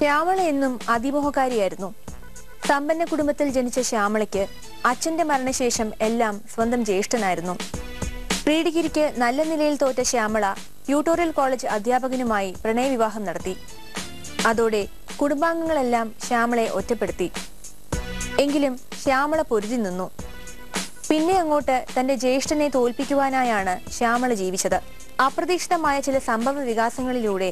ശ്യാമള എന്നും അതിമോഹകാരിയായിരുന്നു. സമ്പന്ന കുടുംബത്തിൽ ജനിച്ച ശ്യാമളയ്ക്ക് അച്ഛന്റെ മരണശേഷം എല്ലാം സ്വന്തം ജ്യേഷ്ഠനായിരുന്നു. പ്രീ ഡിഗ്രിക്ക് നല്ല നിലയിൽ തോറ്റ ശ്യാമള ട്യൂട്ടോറിയൽ കോളേജ് അധ്യാപകനുമായി പ്രണയവിവാഹം നടത്തി. അതോടെ കുടുംബാംഗങ്ങളെല്ലാം ശ്യാമളയെ ഒറ്റപ്പെടുത്തി. എങ്കിലും ശ്യാമള പൊരുതി നിന്നു. പിന്നെ അങ്ങോട്ട് തന്റെ ജ്യേഷ്ഠനെ തോൽപ്പിക്കുവാനായാണ് ശ്യാമള ജീവിച്ചത്. അപ്രതീക്ഷിതമായ ചില സംഭവ വികാസങ്ങളിലൂടെ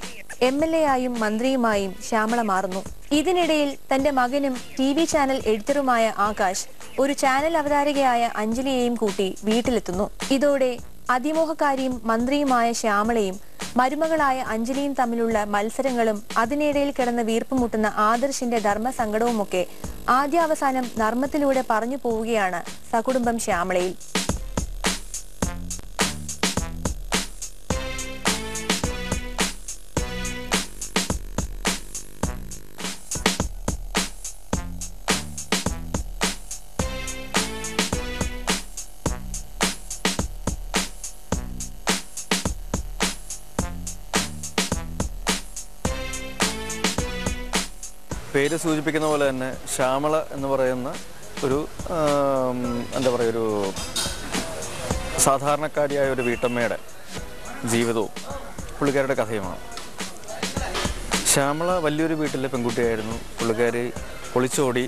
MLA ആയും മന്ത്രിയുമായും ശ്യാമള മാറുന്നു. ഇതിനിടയിൽ തന്റെ മകനും TV ചാനൽ എഡിറ്ററുമായ ആകാശ് ഒരു ചാനൽ അവതാരകയായ അഞ്ജലിയെയും കൂട്ടി വീട്ടിലെത്തുന്നു. ഇതോടെ അതിമോഹകാരിയും മന്ത്രിയുമായ ശ്യാമളയും മരുമകളായ അഞ്ജലിയും തമ്മിലുള്ള മത്സരങ്ങളും അതിനിടയിൽ കിടന്ന് വീർപ്പുമുട്ടുന്ന ആദർശിന്റെ ധർമ്മസങ്കടവുമൊക്കെ ആദ്യാവസാനം നർമ്മത്തിലൂടെ പറഞ്ഞു പോവുകയാണ് സകുടുംബം ശ്യാമളയിൽ. പേര് സൂചിപ്പിക്കുന്ന പോലെ തന്നെ ശ്യാമള എന്ന് പറയുന്ന ഒരു ഒരു സാധാരണക്കാരിയായ ഒരു വീട്ടമ്മയുടെ ജീവിതവും പുള്ളിക്കാരുടെ കഥയുമാണ്. ശ്യാമള വലിയൊരു വീട്ടിലെ പെൺകുട്ടിയായിരുന്നു. പുള്ളിക്കാരി ഒളിച്ചോടി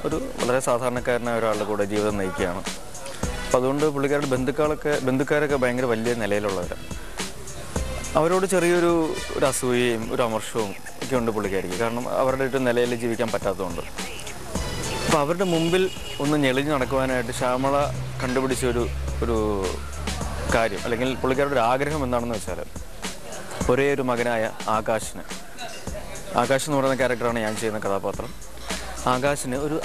ഒരു വളരെ സാധാരണക്കാരനായ ഒരാളുടെ കൂടെ ജീവിതം നയിക്കുകയാണ്. അപ്പോൾ അതുകൊണ്ട് പുള്ളിക്കാരുടെ ബന്ധുക്കാരൊക്കെ ഭയങ്കര വലിയ നിലയിലുള്ളവരാണ്. അവരോട് ചെറിയൊരു അസൂയയും ഒരു അമർഷവും ഒക്കെ ഉണ്ട് പുള്ളിക്കാരിക്ക്. കാരണം അവരുടെ ഒരു നിലയിൽ ജീവിക്കാൻ പറ്റാത്തതുകൊണ്ട്. അപ്പോൾ അവരുടെ മുമ്പിൽ ഒന്ന് ഞെളിഞ്ഞ് നടക്കുവാനായിട്ട് ശ്യാമള കണ്ടുപിടിച്ച ഒരു കാര്യം, അല്ലെങ്കിൽ പുള്ളിക്കാരുടെ ഒരു ആഗ്രഹം എന്താണെന്ന് വെച്ചാൽ, ഒരേ ഒരു മകനായ ആകാശ് എന്ന് പറയുന്ന ക്യാരക്ടറാണ് ഞാൻ ചെയ്യുന്ന കഥാപാത്രം. ആകാശിന് ഒരു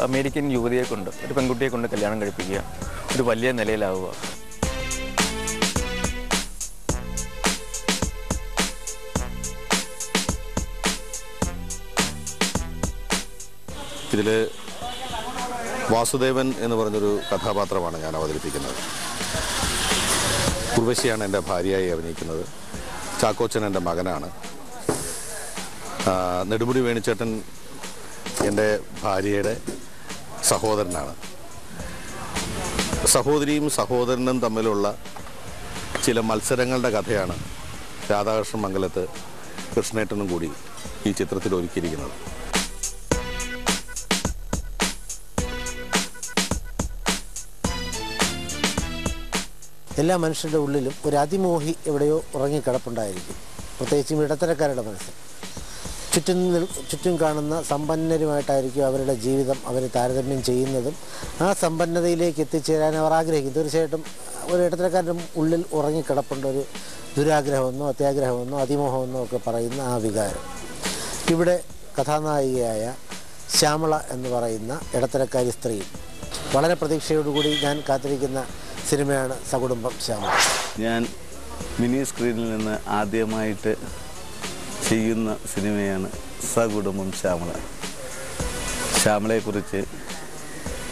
അമേരിക്കൻ യുവതിയെ കൊണ്ട്, ഒരു പെൺകുട്ടിയെ കൊണ്ട് കല്യാണം കഴിപ്പിക്കുക, ഒരു വലിയ നിലയിലാവുക. ഇതിൽ വാസുദേവൻ എന്ന് പറഞ്ഞൊരു കഥാപാത്രമാണ് ഞാൻ അവതരിപ്പിക്കുന്നത്. ഉർവശിയാണ് എൻ്റെ ഭാര്യയായി അഭിനയിക്കുന്നത്. ചാക്കോച്ചൻ എൻ്റെ മകനാണ്. നെടുമുടി വേണിച്ചേട്ടൻ എൻ്റെ ഭാര്യയുടെ സഹോദരനാണ്. സഹോദരിയും സഹോദരനും തമ്മിലുള്ള ചില മത്സരങ്ങളുടെ കഥയാണ് രാധാകൃഷ്ണൻ മംഗലത്ത് കൃഷ്ണേട്ടനും കൂടി ഈ ചിത്രത്തിൽ ഒരുക്കിയിരിക്കുന്നത്. എല്ലാ മനുഷ്യരുടെ ഉള്ളിലും ഒരു അതിമോഹി എവിടെയോ ഉറങ്ങിക്കിടപ്പുണ്ടായിരിക്കും. പ്രത്യേകിച്ചും ഇടത്തരക്കാരുടെ മനസ്സിൽ ചുറ്റും കാണുന്ന സമ്പന്നരുമായിട്ടായിരിക്കും അവരുടെ ജീവിതം അവർ താരതമ്യം ചെയ്യുന്നതും ആ സമ്പന്നതയിലേക്ക് എത്തിച്ചേരാൻ അവർ ആഗ്രഹിക്കും. തീർച്ചയായിട്ടും ഒരു ഇടത്തരക്കാരുടെ ഉള്ളിൽ ഉറങ്ങിക്കിടപ്പുണ്ട് ഒരു ദുരാഗ്രഹമെന്നോ അത്യാഗ്രഹമെന്നോ അതിമോഹമെന്നോ ഒക്കെ പറയുന്ന ആ വികാരം. ഇവിടെ കഥാനായികയായ ശ്യാമള എന്ന് പറയുന്ന ഇടത്തരക്കാരി സ്ത്രീ വളരെ പ്രതീക്ഷയോടുകൂടി ഞാൻ കാത്തിരിക്കുന്ന സിനിമയാണ് സകുടുംബം ശ്യാമള. ഞാൻ മിനി സ്ക്രീനിൽ നിന്ന് ആദ്യമായിട്ട് ചെയ്യുന്ന സിനിമയാണ് സകുടുംബം ശ്യാമള. ശ്യാമളയെക്കുറിച്ച്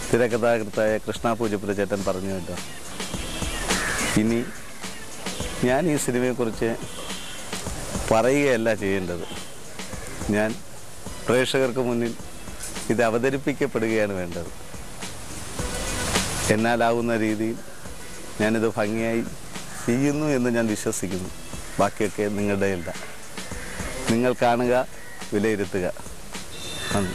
തിരക്കഥാകൃത്തായ കൃഷ്ണ പൂജപ്പുര ചേട്ടൻ പറഞ്ഞു കേട്ടോ. ഇനി ഞാൻ ഈ സിനിമയെക്കുറിച്ച് പറയുകയല്ല ചെയ്യേണ്ടത്, ഞാൻ പ്രേക്ഷകർക്ക് മുന്നിൽ ഇത് അവതരിപ്പിക്കപ്പെടുകയാണ് വേണ്ടത്. എന്നാലാവുന്ന രീതിയിൽ ഞാനിത് ഭംഗിയായി ചെയ്യുന്നു എന്ന് ഞാൻ വിശ്വസിക്കുന്നു. ബാക്കിയൊക്കെ നിങ്ങളുടെയല്ല. നിങ്ങൾ കാണുക, വിലയിരുത്തുക. നന്ദി.